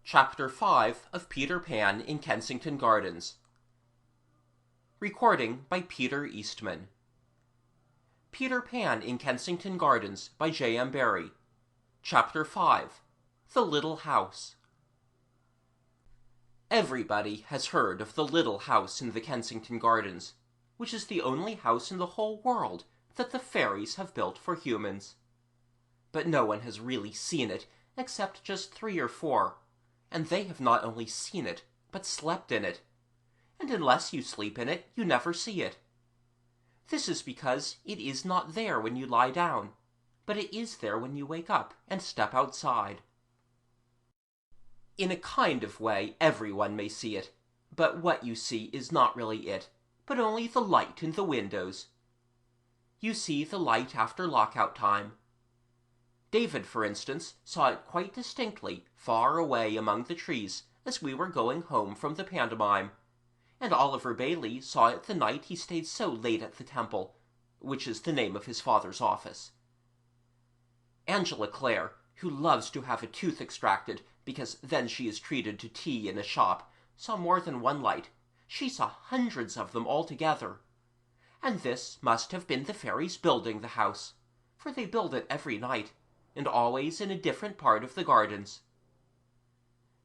Chapter 5 of Peter Pan in Kensington Gardens. Recording by Peter Eastman. Peter Pan in Kensington Gardens by J.M. Barrie. Chapter 5. The Little House. Everybody has heard of the little house in the Kensington Gardens, which is the only house in the whole world that the fairies have built for humans. But no one has really seen it, except just 3 or 4, and they have not only seen it, but slept in it. And unless you sleep in it, you never see it. This is because it is not there when you lie down, but it is there when you wake up and step outside. In a kind of way, everyone may see it, but what you see is not really it, but only the light in the windows. You see the light after lockout time. David, for instance, saw it quite distinctly far away among the trees as we were going home from the pantomime, and Oliver Bailey saw it the night he stayed so late at the Temple, which is the name of his father's office. Angela Clare, who loves to have a tooth extracted because then she is treated to tea in a shop, saw more than one light. She saw hundreds of them altogether. And this must have been the fairies building the house, for they build it every night, and always in a different part of the gardens.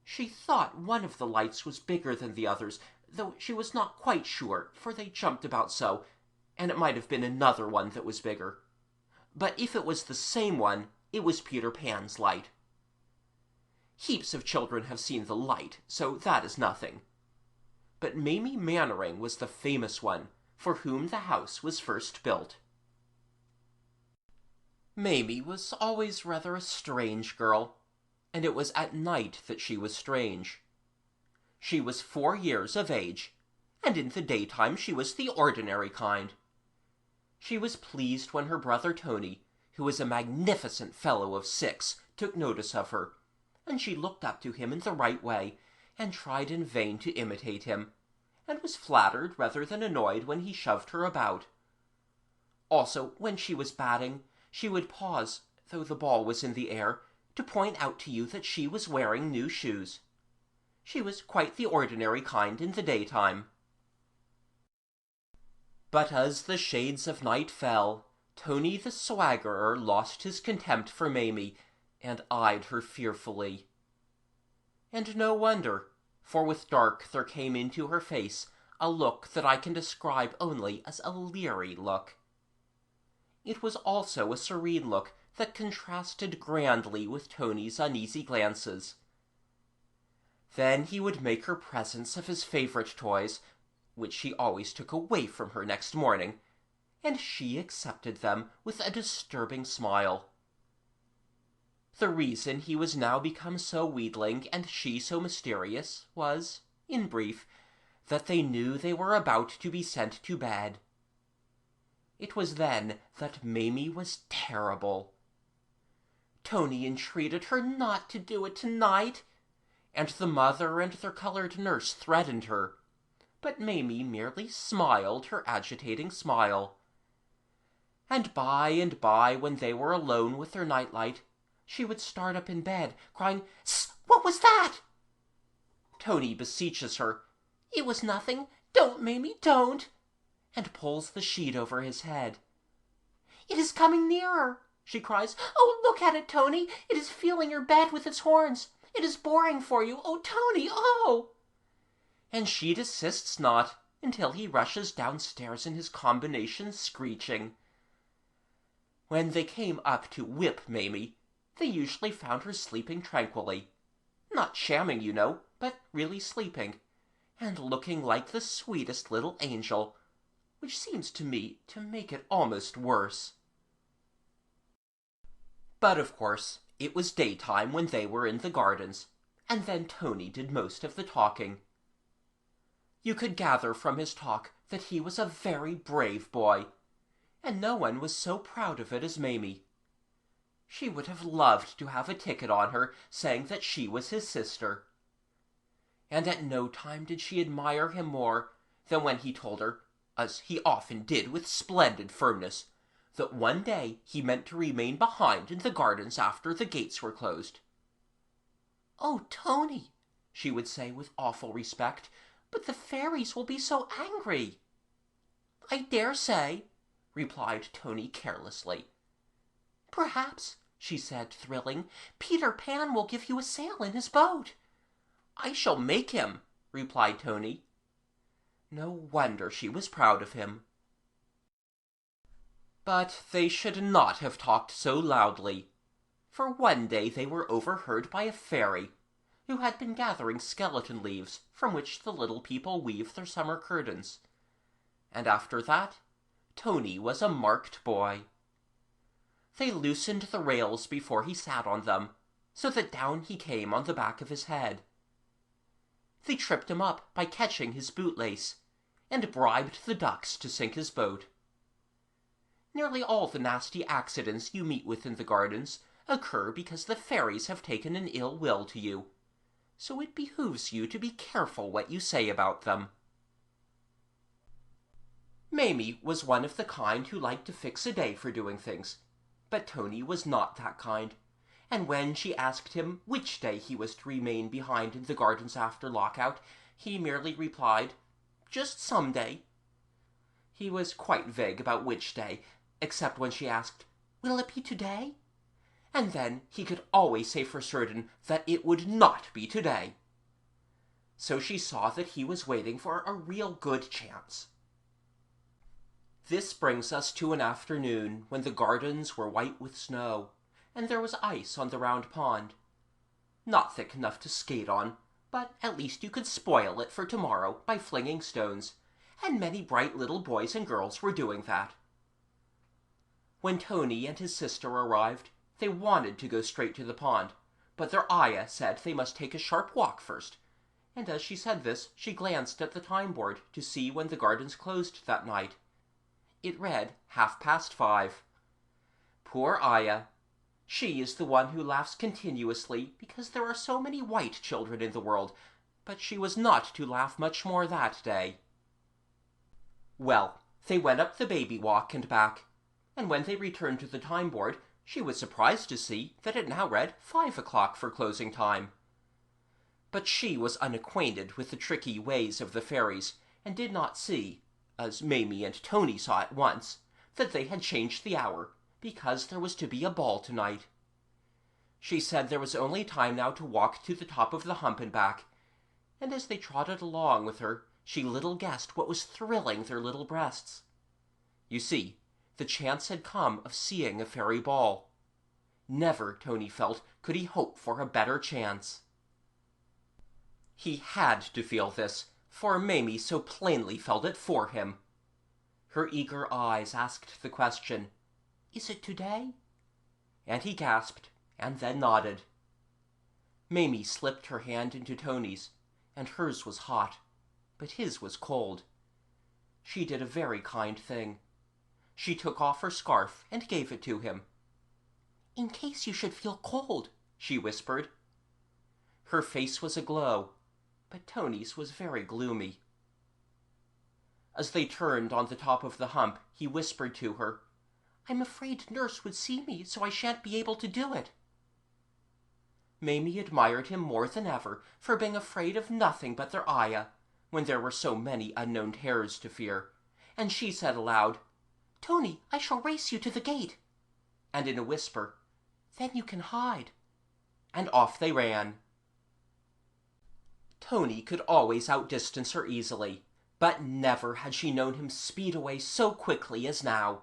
She thought one of the lights was bigger than the others, though she was not quite sure, for they jumped about so, and it might have been another one that was bigger. But if it was the same one, it was Peter Pan's light. Heaps of children have seen the light, so that is nothing. But Mamie Mannering was the famous one, for whom the house was first built. Mamie was always rather a strange girl, and it was at night that she was strange. She was 4 years of age, and in the daytime she was the ordinary kind. She was pleased when her brother Tony, who was a magnificent fellow of 6, took notice of her, and she looked up to him in the right way, and tried in vain to imitate him, and was flattered rather than annoyed when he shoved her about. Also, when she was batting, she would pause, though the ball was in the air, to point out to you that she was wearing new shoes. She was quite the ordinary kind in the daytime. But as the shades of night fell, Tony the swaggerer lost his contempt for Mamie, and eyed her fearfully. And no wonder, for with dark there came into her face a look that I can describe only as a leery look. It was also a serene look that contrasted grandly with Tony's uneasy glances. Then he would make her presents of his favourite toys, which he always took away from her next morning, and she accepted them with a disturbing smile. The reason he was now become so wheedling and she so mysterious was, in brief, that they knew they were about to be sent to bed. It was then that Mamie was terrible. Tony entreated her not to do it tonight, and the mother and their coloured nurse threatened her, but Mamie merely smiled her agitating smile. And by, when they were alone with their nightlight, she would start up in bed, crying, "Sss! What was that?" Tony beseeches her, "It was nothing. Don't, Mamie, don't," and pulls the sheet over his head. "It is coming nearer," she cries. "Oh, look at it, Tony! It is feeling your bed with its horns. It is boring for you. Oh, Tony, oh!" And she desists not until he rushes downstairs in his combination screeching. When they came up to whip Mamie, they usually found her sleeping tranquilly. Not shamming, you know, but really sleeping, and looking like the sweetest little angel, which seems to me to make it almost worse. But, of course, it was daytime when they were in the gardens, and then Tony did most of the talking. You could gather from his talk that he was a very brave boy, and no one was so proud of it as Mamie. She would have loved to have a ticket on her saying that she was his sister. And at no time did she admire him more than when he told her, as he often did with splendid firmness, that one day he meant to remain behind in the gardens after the gates were closed. "Oh, Tony," she would say with awful respect, "but the fairies will be so angry." "I dare say," replied Tony carelessly. "Perhaps," she said, thrilling, "Peter Pan will give you a sail in his boat." "I shall make him," replied Tony. No wonder she was proud of him. But they should not have talked so loudly, for one day they were overheard by a fairy, who had been gathering skeleton leaves from which the little people weave their summer curtains. And after that, Tony was a marked boy. They loosened the rails before he sat on them, so that down he came on the back of his head. They tripped him up by catching his bootlace, and bribed the ducks to sink his boat. Nearly all the nasty accidents you meet with in the gardens occur because the fairies have taken an ill will to you, so it behooves you to be careful what you say about them. Mamie was one of the kind who liked to fix a day for doing things, but Tony was not that kind, and when she asked him which day he was to remain behind in the gardens after lockout, he merely replied, "Just some day." He was quite vague about which day, except when she asked, "Will it be today?" And then he could always say for certain that it would not be today. So she saw that he was waiting for a real good chance. This brings us to an afternoon when the gardens were white with snow, and there was ice on the round pond. Not thick enough to skate on, but at least you could spoil it for tomorrow by flinging stones, and many bright little boys and girls were doing that. When Tony and his sister arrived, they wanted to go straight to the pond, but their ayah said they must take a sharp walk first, and as she said this, she glanced at the time-board to see when the gardens closed that night. It read 5:30. Poor ayah! She is the one who laughs continuously because there are so many white children in the world, but she was not to laugh much more that day. Well, they went up the baby walk and back, and when they returned to the time-board, she was surprised to see that it now read 5 o'clock for closing time. But she was unacquainted with the tricky ways of the fairies, and did not see, as Mamie and Tony saw at once, that they had changed the hour, because there was to be a ball tonight. She said there was only time now to walk to the top of the hump and back, and as they trotted along with her, she little guessed what was thrilling their little breasts. You see, the chance had come of seeing a fairy ball. Never, Tony felt, could he hope for a better chance. He had to feel this, for Mamie so plainly felt it for him. Her eager eyes asked the question, "Is it today?" And he gasped, and then nodded. Mamie slipped her hand into Tony's, and hers was hot, but his was cold. She did a very kind thing. She took off her scarf and gave it to him. "In case you should feel cold," she whispered. Her face was aglow, but Tony's was very gloomy. As they turned on the top of the hump, he whispered to her, "I'm afraid Nurse would see me, so I shan't be able to do it." Mamie admired him more than ever for being afraid of nothing but their ayah, when there were so many unknown terrors to fear, and she said aloud, "Tony, I shall race you to the gate," and in a whisper, "Then you can hide." And off they ran. Tony could always outdistance her easily, but never had she known him speed away so quickly as now,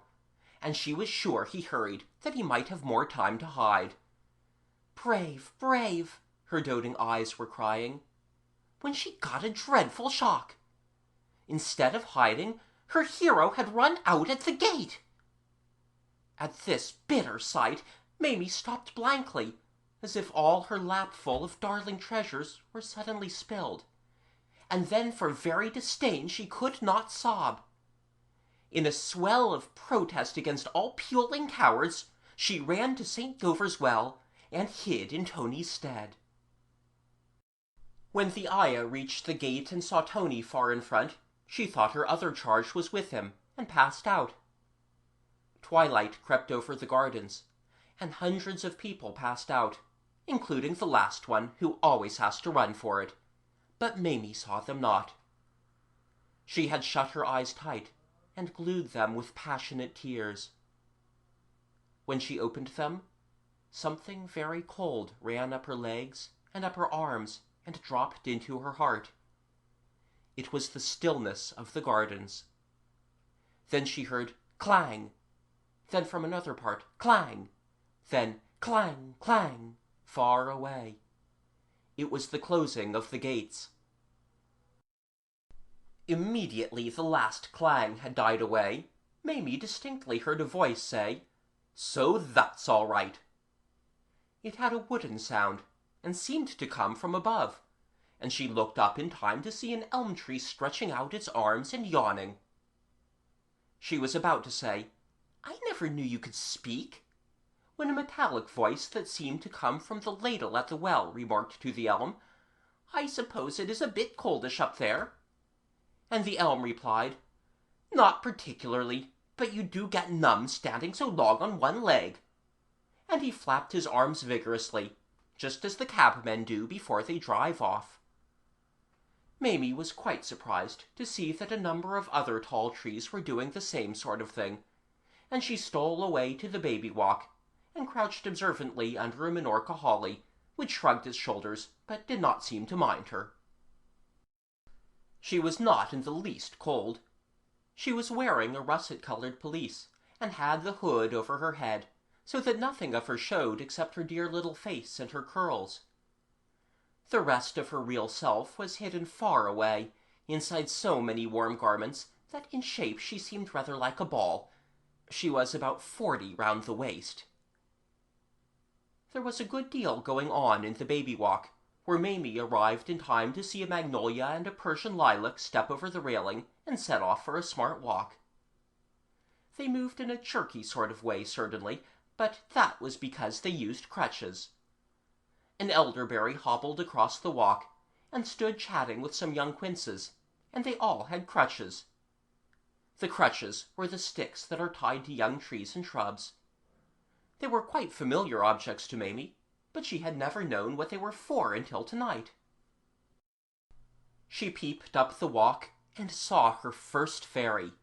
and she was sure he hurried that he might have more time to hide. "Brave, brave," her doting eyes were crying, when she got a dreadful shock. Instead of hiding, her hero had run out at the gate. At this bitter sight, Mamie stopped blankly, as if all her lapful of darling treasures were suddenly spilled, and then for very disdain she could not sob. In a swell of protest against all puling cowards, she ran to St. Govor's Well and hid in Tony's stead. When the ayah reached the gate and saw Tony far in front, she thought her other charge was with him, and passed out. Twilight crept over the gardens, and hundreds of people passed out, including the last one, who always has to run for it. But Mamie saw them not. She had shut her eyes tight and glued them with passionate tears. When she opened them, something very cold ran up her legs and up her arms and dropped into her heart. It was the stillness of the gardens. Then she heard clang, then from another part clang, then clang, clang, far away. It was the closing of the gates. Immediately the last clang had died away, Mamie distinctly heard a voice say, "So that's all right." It had a wooden sound, and seemed to come from above, and she looked up in time to see an elm tree stretching out its arms and yawning. She was about to say, "I never knew you could speak," when a metallic voice that seemed to come from the ladle at the well remarked to the elm, "I suppose it is a bit coldish up there." And the elm replied, "Not particularly, but you do get numb standing so long on one leg." And he flapped his arms vigorously, just as the cabmen do before they drive off. Mamie was quite surprised to see that a number of other tall trees were doing the same sort of thing, and she stole away to the baby walk, and crouched observantly under a Minorca holly, which shrugged its shoulders but did not seem to mind her. She was not in the least cold. She was wearing a russet-colored pelisse, and had the hood over her head, so that nothing of her showed except her dear little face and her curls. The rest of her real self was hidden far away, inside so many warm garments that in shape she seemed rather like a ball. She was about 40 round the waist. There was a good deal going on in the baby walk, where Mamie arrived in time to see a magnolia and a Persian lilac step over the railing and set off for a smart walk. They moved in a jerky sort of way, certainly, but that was because they used crutches. An elderberry hobbled across the walk, and stood chatting with some young quinces, and they all had crutches. The crutches were the sticks that are tied to young trees and shrubs. They were quite familiar objects to Mamie, but she had never known what they were for until tonight. She peeped up the walk and saw her first fairy.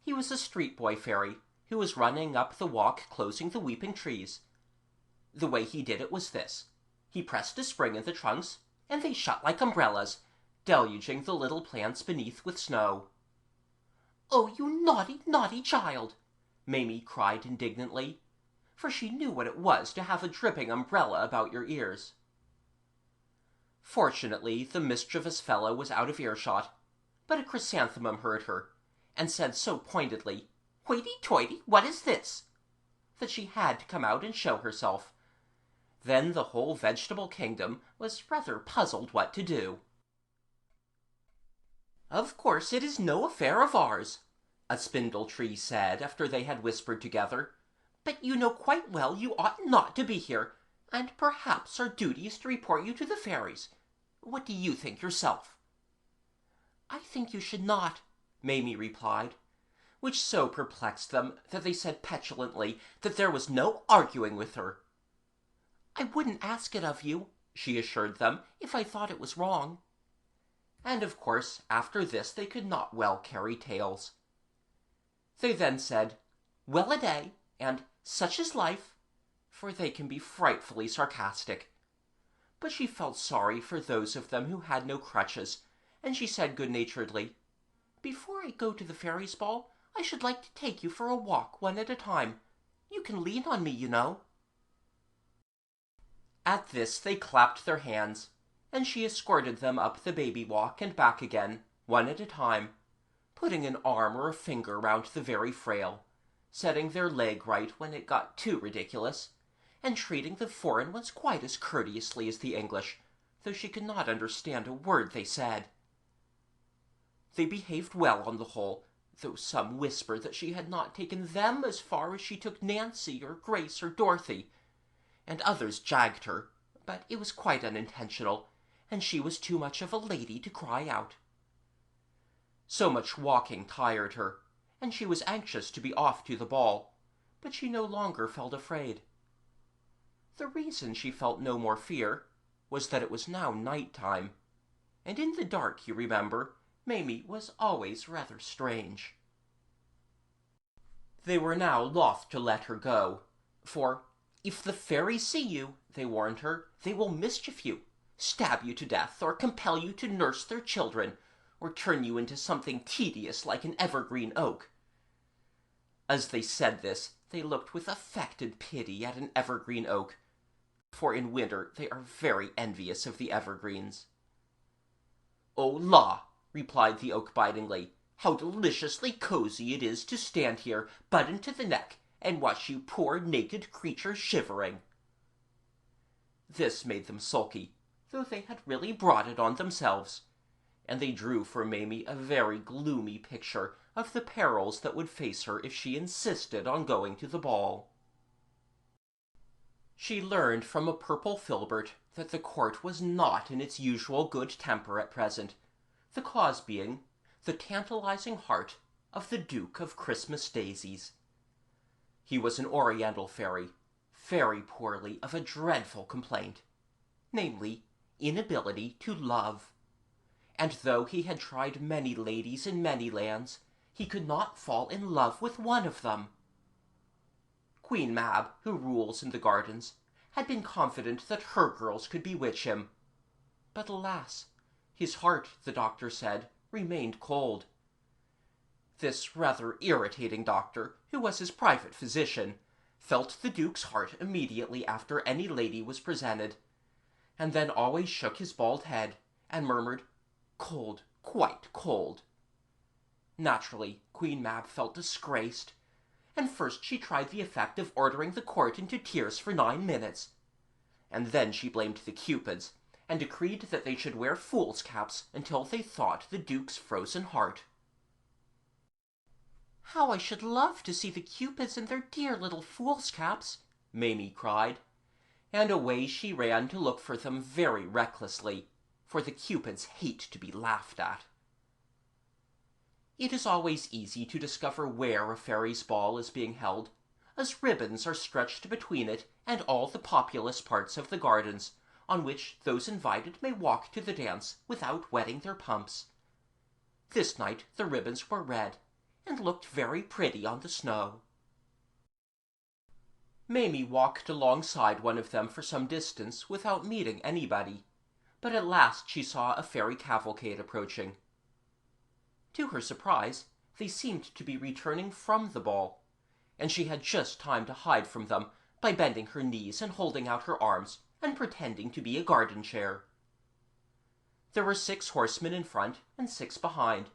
He was a street boy fairy, who was running up the walk closing the weeping trees. The way he did it was this. He pressed a spring in the trunks, and they shut like umbrellas, deluging the little plants beneath with snow. "Oh, you naughty, naughty child!" Mamie cried indignantly, for she knew what it was to have a dripping umbrella about your ears. Fortunately, the mischievous fellow was out of earshot, but a chrysanthemum heard her, and said so pointedly, "Hoity-toity, what is this?" that she had to come out and show herself. Then the whole vegetable kingdom was rather puzzled what to do. "Of course it is no affair of ours," a spindle-tree said after they had whispered together, "but you know quite well you ought not to be here, and perhaps our duty is to report you to the fairies. What do you think yourself?" "I think you should not," Mamie replied, which so perplexed them that they said petulantly that there was no arguing with her. "I wouldn't ask it of you," she assured them, "if I thought it was wrong." And of course after this they could not well carry tales. They then said, "Well-a-day," and "Such is life," for they can be frightfully sarcastic. But she felt sorry for those of them who had no crutches, and she said good-naturedly, "Before I go to the fairies' ball, I should like to take you for a walk one at a time. You can lean on me, you know." At this they clapped their hands, and she escorted them up the baby walk and back again, one at a time, putting an arm or a finger round the very frail, setting their leg right when it got too ridiculous, and treating the foreign ones quite as courteously as the English, though she could not understand a word they said. They behaved well on the whole, though some whispered that she had not taken them as far as she took Nancy or Grace or Dorothy, and others jagged her, but it was quite unintentional, and she was too much of a lady to cry out. So much walking tired her, and she was anxious to be off to the ball, but she no longer felt afraid. The reason she felt no more fear was that it was now night time, and in the dark, you remember, Mamie was always rather strange. They were now loth to let her go, for if the fairies see you, they warned her, they will mischief you, stab you to death, or compel you to nurse their children, or turn you into something tedious like an evergreen oak. As they said this, they looked with affected pity at an evergreen oak, for in winter they are very envious of the evergreens. "Oh, la!" replied the oak bitingly. "How deliciously cozy it is to stand here, buttoned to the neck, and watch you poor naked creatures shivering." This made them sulky, though they had really brought it on themselves, and they drew for Mamie a very gloomy picture of the perils that would face her if she insisted on going to the ball. She learned from a purple filbert that the court was not in its usual good temper at present, the cause being the tantalizing heart of the Duke of Christmas Daisies. He was an oriental fairy, very poorly of a dreadful complaint, namely, inability to love. And though he had tried many ladies in many lands, he could not fall in love with one of them. Queen Mab, who rules in the gardens, had been confident that her girls could bewitch him. But alas, his heart, the doctor said, remained cold. This rather irritating doctor, who was his private physician, felt the Duke's heart immediately after any lady was presented, and then always shook his bald head, and murmured, "Cold, quite cold." Naturally, Queen Mab felt disgraced, and first she tried the effect of ordering the court into tears for 9 minutes, and then she blamed the Cupids, and decreed that they should wear fool's caps until they thawed the Duke's frozen heart. "How I should love to see the Cupids in their dear little fool's caps!" Mamie cried, and away she ran to look for them very recklessly, for the Cupids hate to be laughed at. It is always easy to discover where a fairy's ball is being held, as ribbons are stretched between it and all the populous parts of the gardens, on which those invited may walk to the dance without wetting their pumps. This night the ribbons were red, and looked very pretty on the snow. Mamie walked alongside one of them for some distance without meeting anybody, but at last she saw a fairy cavalcade approaching. To her surprise, they seemed to be returning from the ball, and she had just time to hide from them by bending her knees and holding out her arms and pretending to be a garden chair. There were 6 horsemen in front and 6 behind.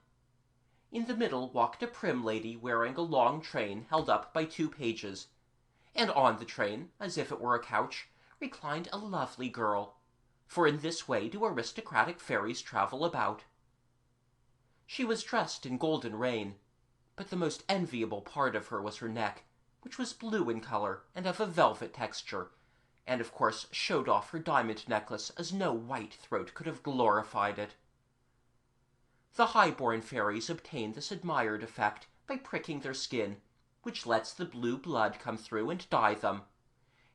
In the middle walked a prim lady wearing a long train held up by 2 pages, and on the train, as if it were a couch, reclined a lovely girl, for in this way do aristocratic fairies travel about. She was dressed in golden rain, but the most enviable part of her was her neck, which was blue in color and of a velvet texture, and of course showed off her diamond necklace as no white throat could have glorified it. The high-born fairies obtain this admired effect by pricking their skin, which lets the blue blood come through and dye them,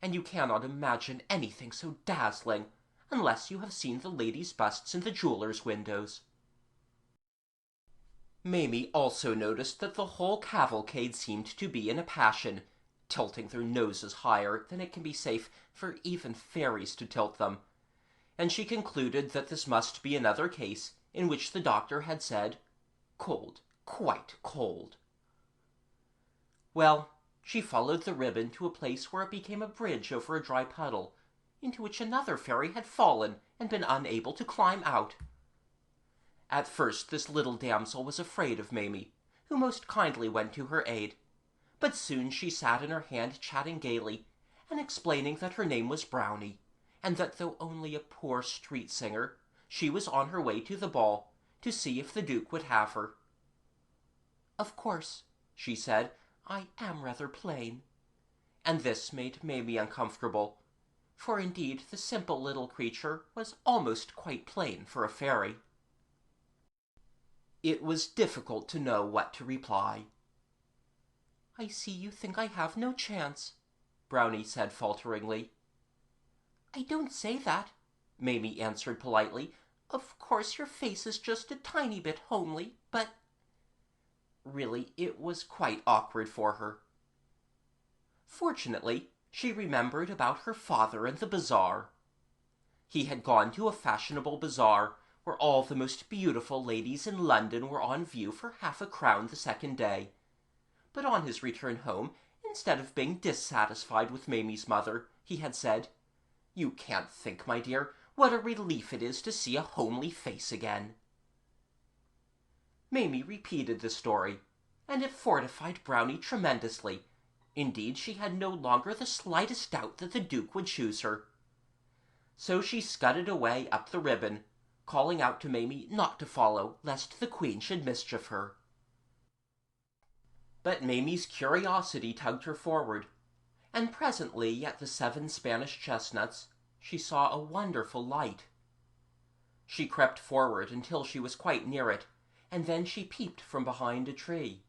and you cannot imagine anything so dazzling unless you have seen the ladies' busts in the jewelers' windows. Mamie also noticed that the whole cavalcade seemed to be in a passion, tilting their noses higher than it can be safe for even fairies to tilt them, and she concluded that this must be another case in which the doctor had said, "Cold, quite cold." Well, she followed the ribbon to a place where it became a bridge over a dry puddle, into which another fairy had fallen and been unable to climb out. At first this little damsel was afraid of Mamie, who most kindly went to her aid, but soon she sat in her hand chatting gaily, and explaining that her name was Brownie, and that though only a poor street singer, she was on her way to the ball, to see if the Duke would have her. "Of course," she said, "I am rather plain." And this made Mamie uncomfortable, for indeed the simple little creature was almost quite plain for a fairy. It was difficult to know what to reply. "I see you think I have no chance," Brownie said falteringly. "I don't say that," Mamie answered politely. "Of course your face is just a tiny bit homely, but—" Really, it was quite awkward for her. Fortunately, she remembered about her father and the bazaar. He had gone to a fashionable bazaar where all the most beautiful ladies in London were on view for half a crown the second day. But on his return home, instead of being dissatisfied with Mamie's mother, he had said, "You can't think, my dear, what a relief it is to see a homely face again." Mamie repeated the story, and it fortified Brownie tremendously. Indeed, she had no longer the slightest doubt that the Duke would choose her. So she scudded away up the ribbon, calling out to Mamie not to follow, lest the Queen should mischief her. But Mamie's curiosity tugged her forward, and presently at the 7 Spanish chestnuts she saw a wonderful light. She crept forward until she was quite near it, and then she peeped from behind a tree.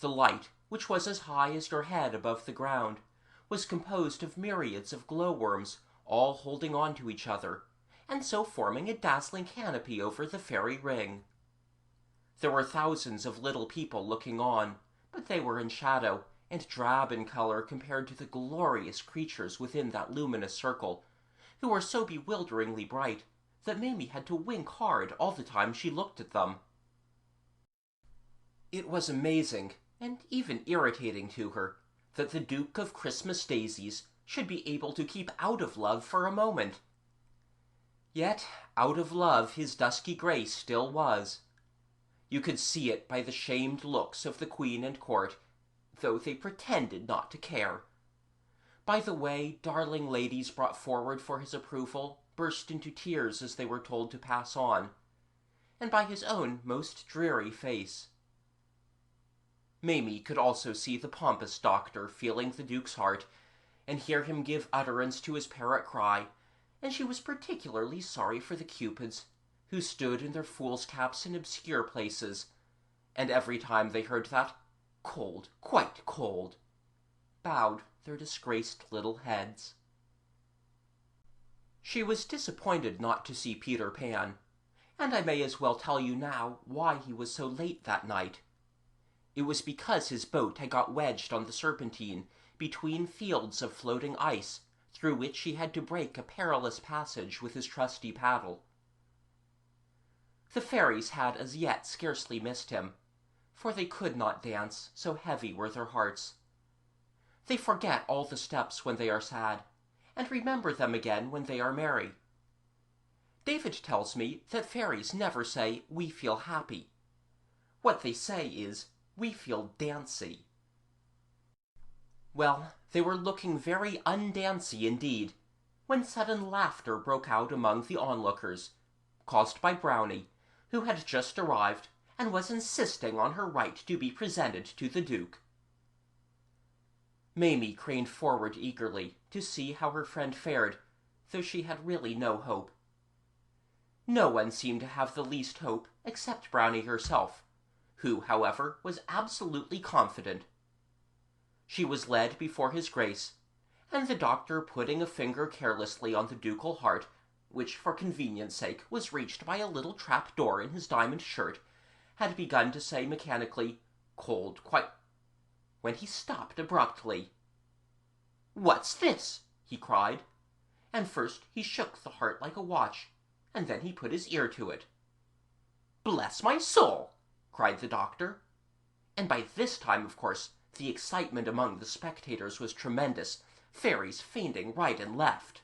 The light, which was as high as your head above the ground, was composed of myriads of glowworms, all holding on to each other, and so forming a dazzling canopy over the fairy ring. There were thousands of little people looking on, but they were in shadow, and drab in color compared to the glorious creatures within that luminous circle, who were so bewilderingly bright that Mamie had to wink hard all the time she looked at them. It was amazing, and even irritating to her, that the Duke of Christmas Daisies should be able to keep out of love for a moment. Yet out of love his dusky grace still was. You could see it by the shamed looks of the Queen and court, though they pretended not to care. By the way darling ladies brought forward for his approval burst into tears as they were told to pass on, and by his own most dreary face. Mamie could also see the pompous doctor feeling the Duke's heart, and hear him give utterance to his parrot cry, and she was particularly sorry for the Cupids, who stood in their fool's caps in obscure places, and every time they heard that "cold, quite cold," bowed their disgraced little heads. She was disappointed not to see Peter Pan, and I may as well tell you now why he was so late that night. It was because his boat had got wedged on the Serpentine between fields of floating ice, through which he had to break a perilous passage with his trusty paddle. The fairies had as yet scarcely missed him, for they could not dance, so heavy were their hearts. They forget all the steps when they are sad, and remember them again when they are merry. David tells me that fairies never say, "We feel happy." What they say is, "We feel dancy." Well, they were looking very undancy indeed, when sudden laughter broke out among the onlookers, caused by Brownie, who had just arrived and was insisting on her right to be presented to the Duke. Mamie craned forward eagerly to see how her friend fared, though she had really no hope. No one seemed to have the least hope except Brownie herself, who, however, was absolutely confident. She was led before his grace, and the doctor, putting a finger carelessly on the ducal heart, which for convenience sake was reached by a little trap door in his diamond shirt, had begun to say mechanically, "Cold, quite," when he stopped abruptly. "What's this?" he cried, and first he shook the heart like a watch, and then he put his ear to it. "Bless my soul!" cried the doctor, and by this time, of course, the excitement among the spectators was tremendous, fairies fainting right and left.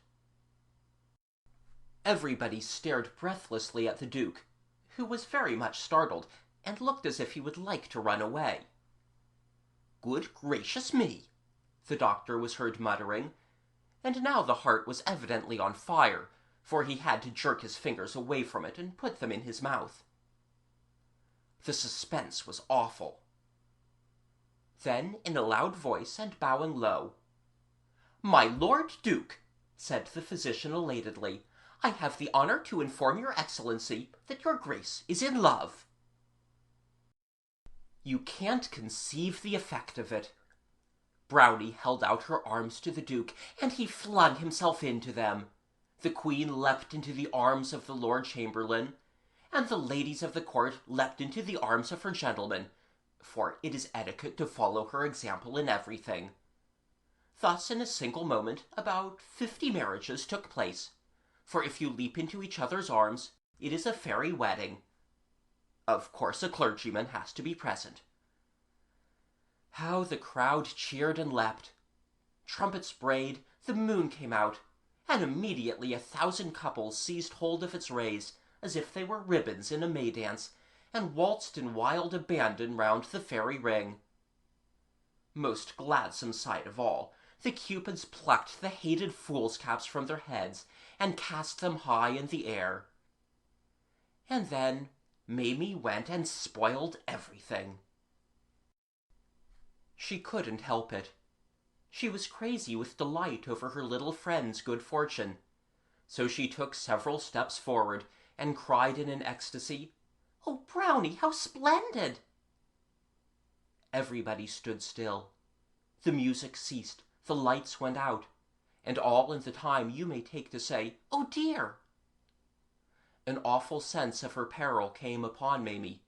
Everybody stared breathlessly at the Duke, who was very much startled, and looked as if he would like to run away. "Good gracious me!" the doctor was heard muttering, and now the heart was evidently on fire, for he had to jerk his fingers away from it and put them in his mouth. The suspense was awful. Then, in a loud voice and bowing low, "My Lord Duke," said the physician elatedly, "I have the honor to inform your Excellency that your Grace is in love." You can't conceive the effect of it. Brownie held out her arms to the Duke, and he flung himself into them. The Queen leapt into the arms of the Lord Chamberlain, and the ladies of the court leapt into the arms of her gentlemen, for it is etiquette to follow her example in everything. Thus, in a single moment, about 50 marriages took place, for if you leap into each other's arms, it is a fairy wedding. Of course, a clergyman has to be present. How the crowd cheered and leapt! Trumpets brayed, the moon came out, and immediately 1,000 couples seized hold of its rays as if they were ribbons in a May dance, and waltzed in wild abandon round the fairy ring. Most gladsome sight of all, the Cupids plucked the hated fools' caps from their heads and cast them high in the air. And then Mamie went and spoiled everything. She couldn't help it. She was crazy with delight over her little friend's good fortune, so she took several steps forward and cried in an ecstasy, "Oh, Brownie, how splendid!" Everybody stood still. The music ceased, the lights went out, and all in the time you may take to say, "Oh dear!" An awful sense of her peril came upon Mamie.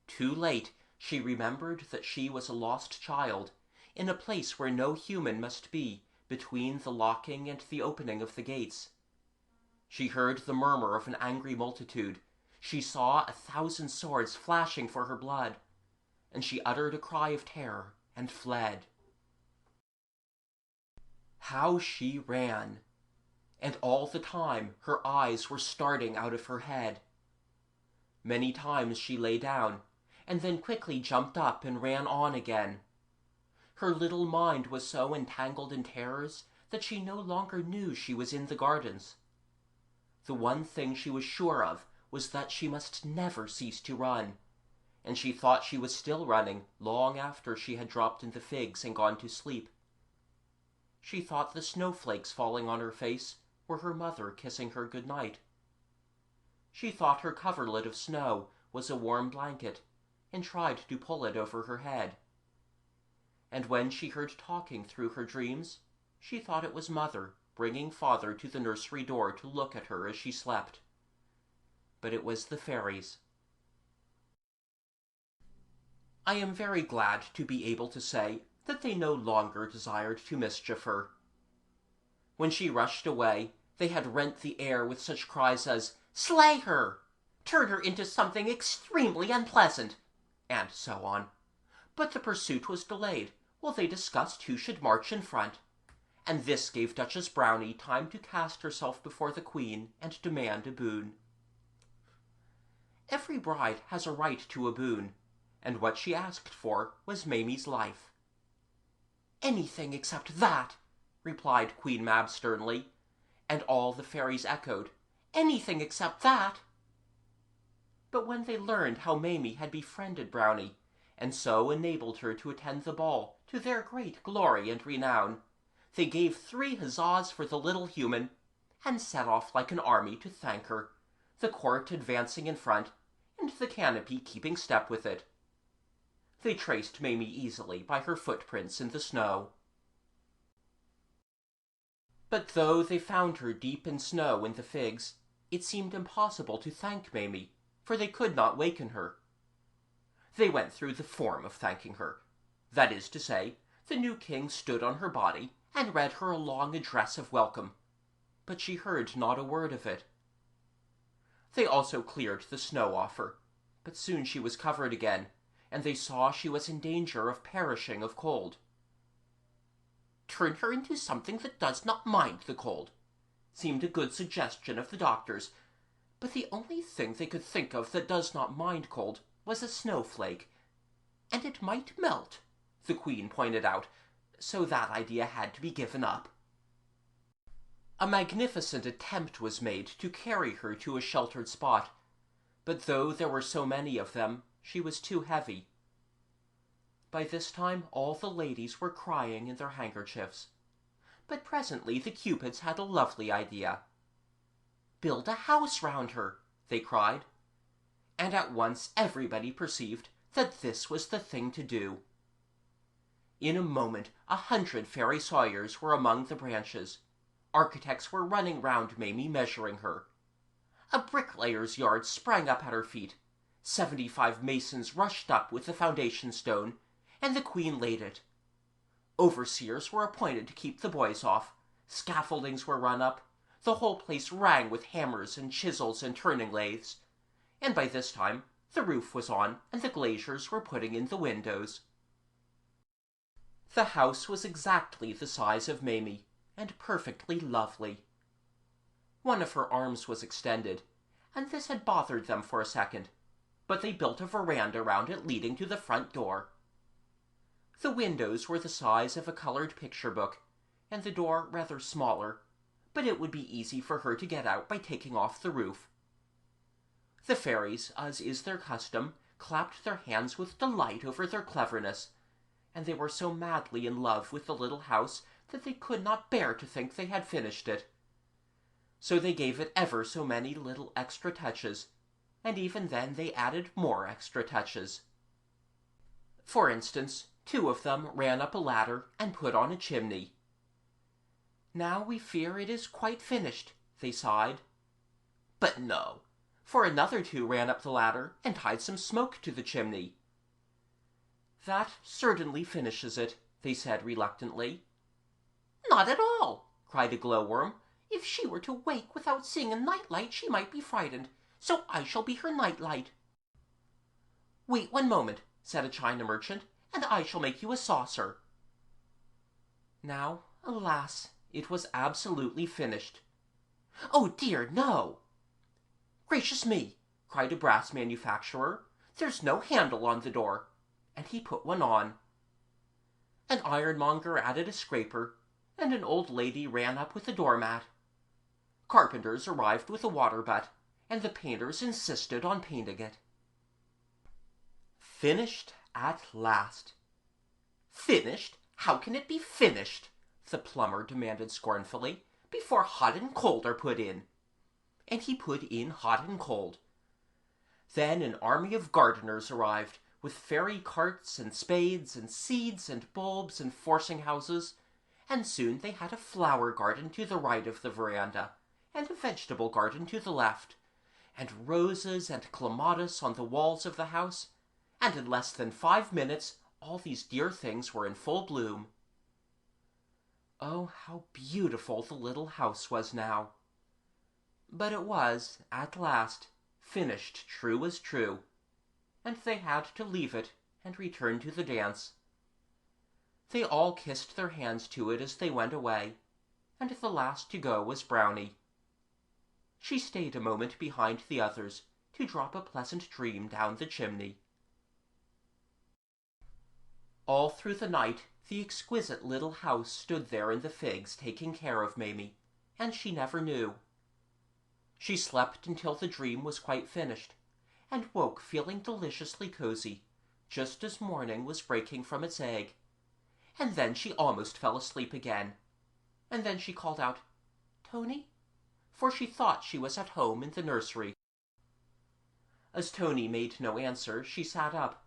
Too late, she remembered that she was a lost child, in a place where no human must be, between the locking and the opening of the gates. She heard the murmur of an angry multitude. She saw 1,000 swords flashing for her blood, and she uttered a cry of terror and fled. How she ran! And all the time her eyes were starting out of her head. Many times she lay down, and then quickly jumped up and ran on again. Her little mind was so entangled in terrors that she no longer knew she was in the gardens. The one thing she was sure of was that she must never cease to run, and she thought she was still running long after she had dropped in the figs and gone to sleep. She thought the snowflakes falling on her face were her mother kissing her good night. She thought her coverlet of snow was a warm blanket, and tried to pull it over her head. And when she heard talking through her dreams, she thought it was Mother bringing Father to the nursery door to look at her as she slept. But it was the fairies. I am very glad to be able to say that they no longer desired to mischief her. When she rushed away, they had rent the air with such cries as, "Slay her!" "Turn her into something extremely unpleasant," and so on. But the pursuit was delayed while they discussed who should march in front, and this gave Duchess Brownie time to cast herself before the Queen and demand a boon. Every bride has a right to a boon, and what she asked for was Mamie's life. "Anything except that," replied Queen Mab sternly, and all the fairies echoed, "Anything except that." But when they learned how Mamie had befriended Brownie, and so enabled her to attend the ball to their great glory and renown, they gave 3 huzzas for the little human, and set off like an army to thank her, the court advancing in front, and the canopy keeping step with it. They traced Mamie easily by her footprints in the snow. But though they found her deep in snow in the figs, it seemed impossible to thank Mamie, for they could not waken her. They went through the form of thanking her. That is to say, the new king stood on her body and read her a long address of welcome, but she heard not a word of it. They also cleared the snow off her, but soon she was covered again, and they saw she was in danger of perishing of cold. "Turn her into something that does not mind the cold," seemed a good suggestion of the doctors, but the only thing they could think of that does not mind cold was a snowflake, and it might melt, the Queen pointed out, so that idea had to be given up. A magnificent attempt was made to carry her to a sheltered spot, but though there were so many of them, she was too heavy. By this time all the ladies were crying in their handkerchiefs, but presently the Cupids had a lovely idea. "Build a house round her," they cried, and at once everybody perceived that this was the thing to do. In a moment 100 fairy sawyers were among the branches. Architects were running round Mamie measuring her. A bricklayer's yard sprang up at her feet. 75 masons rushed up with the foundation stone, and the Queen laid it. Overseers were appointed to keep the boys off. Scaffoldings were run up. The whole place rang with hammers and chisels and turning lathes. And by this time the roof was on, and the glaziers were putting in the windows. The house was exactly the size of Mamie, and perfectly lovely. One of her arms was extended, and this had bothered them for a second, but they built a veranda round it leading to the front door. The windows were the size of a colored picture book, and the door rather smaller, but it would be easy for her to get out by taking off the roof. The fairies, as is their custom, clapped their hands with delight over their cleverness, and they were so madly in love with the little house that they could not bear to think they had finished it. So they gave it ever so many little extra touches, and even then they added more extra touches. For instance, 2 of them ran up a ladder and put on a chimney. "Now we fear it is quite finished," they sighed. But no, for another 2 ran up the ladder and tied some smoke to the chimney. "That certainly finishes it," they said reluctantly. "Not at all," cried a glowworm. "If she were to wake without seeing a nightlight she might be frightened, so I shall be her nightlight." "Wait 1 moment," said a china merchant, "and I shall make you a saucer." Now, alas, it was absolutely finished. "Oh dear, no!" "Gracious me!" cried a brass manufacturer. "There's no handle on the door," and he put one on. An ironmonger added a scraper, and an old lady ran up with a doormat. Carpenters arrived with a water butt, and the painters insisted on painting it. Finished at last. "Finished? How can it be finished?" the plumber demanded scornfully, "before hot and cold are put in." And he put in hot and cold. Then an army of gardeners arrived, with fairy carts and spades and seeds and bulbs and forcing houses, and soon they had a flower garden to the right of the veranda, and a vegetable garden to the left, and roses and clematis on the walls of the house, and in less than 5 minutes all these dear things were in full bloom. Oh, how beautiful the little house was now! But it was, at last, finished true as true, and they had to leave it and return to the dance. They all kissed their hands to it as they went away, and the last to go was Brownie. She stayed a moment behind the others to drop a pleasant dream down the chimney. All through the night the exquisite little house stood there in the figs taking care of Mamie, and she never knew. She slept until the dream was quite finished, and woke feeling deliciously cozy, just as morning was breaking from its egg. And then she almost fell asleep again. And then she called out, "Tony?" for she thought she was at home in the nursery. As Tony made no answer, she sat up,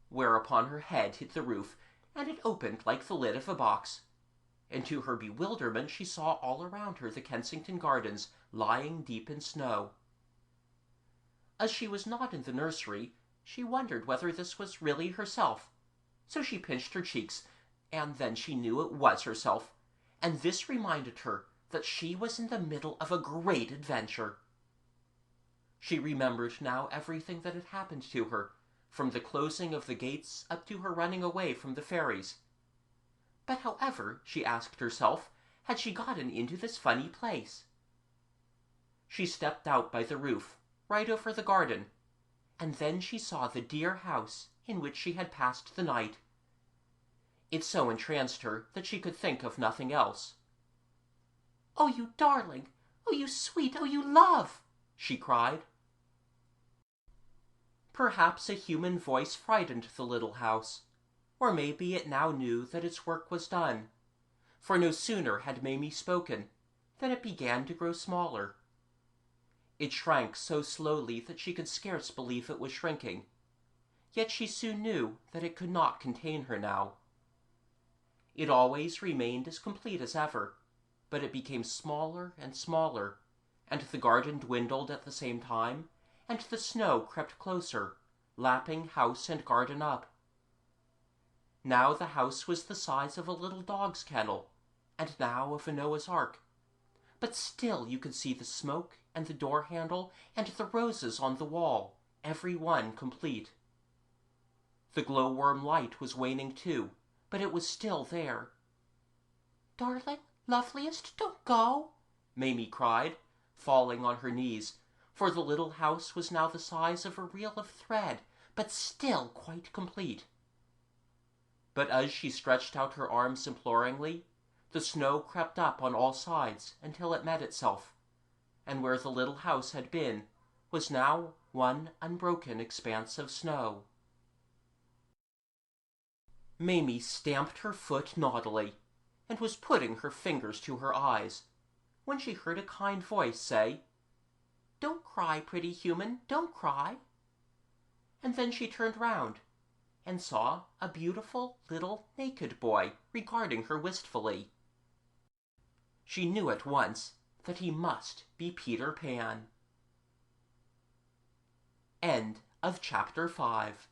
whereupon her head hit the roof, and it opened like the lid of a box. And to her bewilderment she saw all around her the Kensington Gardens lying deep in snow. As she was not in the nursery, she wondered whether this was really herself, so she pinched her cheeks, and then she knew it was herself, and this reminded her that she was in the middle of a great adventure. She remembered now everything that had happened to her, from the closing of the gates up to her running away from the fairies. But however, she asked herself, had she gotten into this funny place? She stepped out by the roof, right over the garden, and then she saw the dear house in which she had passed the night. It so entranced her that she could think of nothing else. "Oh, you darling! Oh, you sweet! Oh, you love!" she cried. Perhaps a human voice frightened the little house, or maybe it now knew that its work was done, for no sooner had Mamie spoken than it began to grow smaller. It shrank so slowly that she could scarce believe it was shrinking, yet she soon knew that it could not contain her now. It always remained as complete as ever, but it became smaller and smaller, and the garden dwindled at the same time, and the snow crept closer, lapping house and garden up. Now the house was the size of a little dog's kennel, and now of a Noah's Ark. But still you could see the smoke and the door handle and the roses on the wall, every one complete. The glowworm light was waning too, but it was still there. "Darling, loveliest, don't go," Mamie cried, falling on her knees, for the little house was now the size of a reel of thread, but still quite complete. But as she stretched out her arms imploringly, the snow crept up on all sides until it met itself, and where the little house had been was now one unbroken expanse of snow. Mamie stamped her foot naughtily, and was putting her fingers to her eyes, when she heard a kind voice say, "Don't cry, pretty human, don't cry." And then she turned round, and saw a beautiful little naked boy regarding her wistfully. She knew at once that he must be Peter Pan. End of chapter 5.